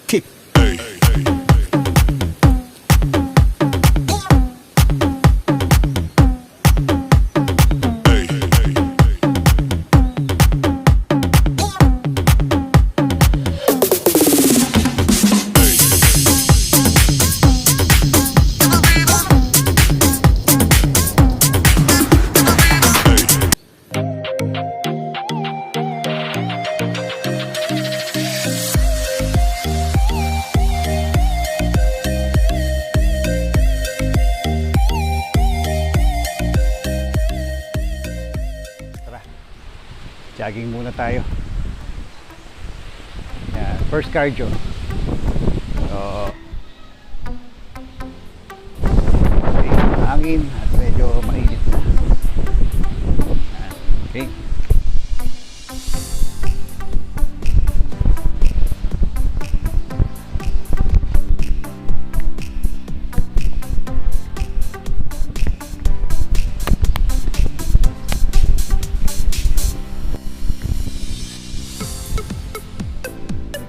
kick. Jogging muna tayo. Yan, first cardio. So, hangin at medyo mainit na. Yan, okay.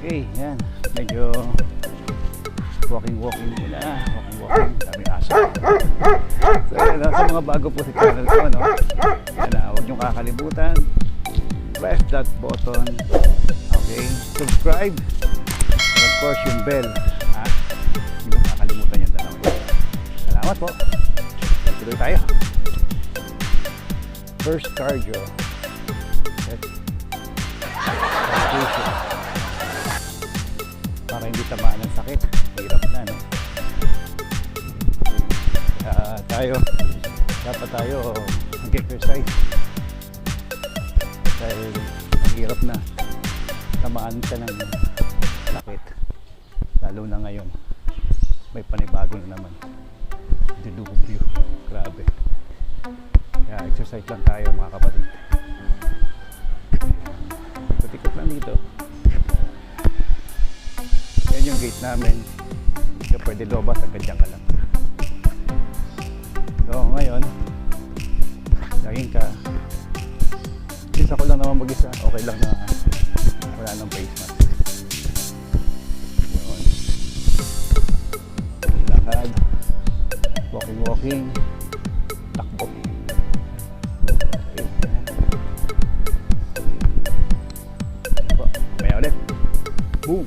Okay, yan. Medyo walking muna. Walking. Daming aso. So, sa mga bago po sa channel ko, no? Yan, huwag niyong kakalimutan. Press that button. Okay, subscribe. And of course, yung bell. Ha? Hindi niyong kakalimutan yung dalawa yun. Salamat po. Tuloy tayo. First cardio. Para hindi tamaan ng sakit. Hirap na, no? Kaya dapat tayo mag-exercise dahil ang hirap na tamaan ka ng sakit, lalo na ngayon may panibago na naman, dilubyo, grabe. Kaya exercise lang tayo, mga kapatid. Ikot lang dito. Yan yung gate namin. Hindi ka pwede lobas, agad dyan ka lang. So ngayon, laging ka. Since ako lang naman mag-isa, okay lang na wala nang face mask. Yun. Lakad. Walking. Takbo. Okay. May ulit. Boom.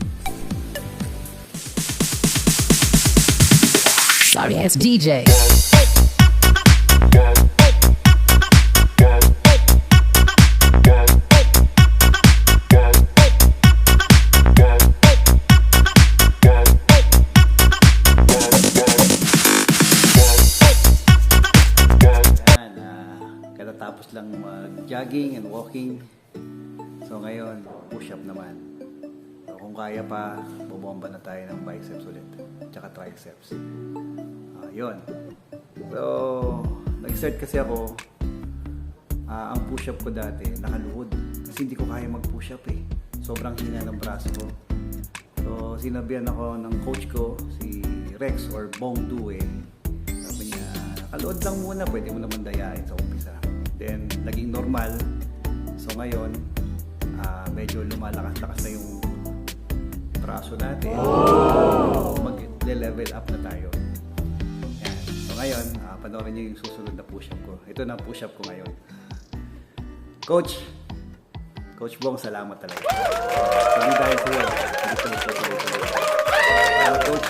Sorry, it's DJ. Katatapos lang mag-jogging and walking. So ngayon, push-up naman. So, kung kaya pa, bubomba na tayo ng biceps ulit. Tsaka triceps. Yun. So, nag-start kasi ako, ang push-up ko dati, nakaluhod. Kasi hindi ko kaya mag-push-up eh. Sobrang hina ng braso ko. So, sinabihan ako ng coach ko, si Rex or Bong Due. Sabi niya, nakaluhod lang muna, pwede mo naman dayain sa umpisa. Then, naging normal. So, ngayon, medyo lumalakas-lakas na yung braso natin. Oh! Mag-level up na tayo. Yan. So ngayon, panoorin niyo yung susunod na push-up ko. Ito na push-up ko ngayon. Coach Bong, salamat talaga. Hindi dahil sa iyo. Hindi ko nagpapalito. Coach.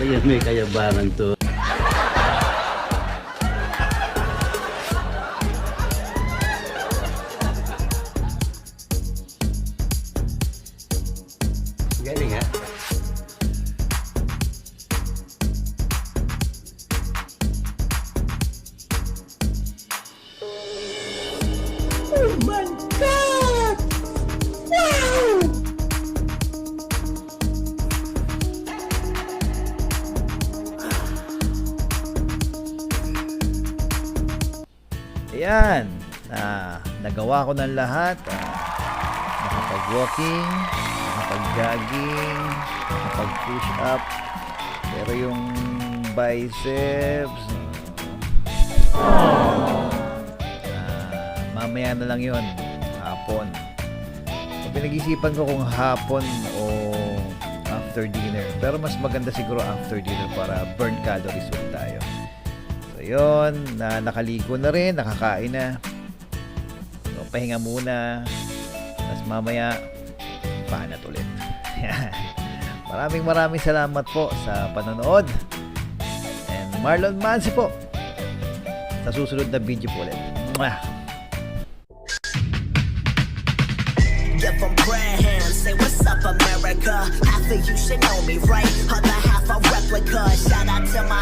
Kaya may kayabangan to. Galing ha? Oh my God! Wow! Ayan, nagawa ko ng lahat. Nakapag-walking, nakapag-jogging, nakapag-push up. Pero yung biceps. Mamaya na lang yun, hapon. So, pinag-isipan ko kung hapon o after dinner. Pero mas maganda siguro after dinner para burn calories ulit tayo. So yun, nakaligo na rin, nakakain na. So pahinga muna. Tapos mamaya, panat ulit. Maraming salamat po sa panonood. And Marlon Mansi po. Sa susunod na video po ulit. Mwah! Give them prayer hands, say what's up America. Half of you should know me, right? Other half a replica. Shout out to my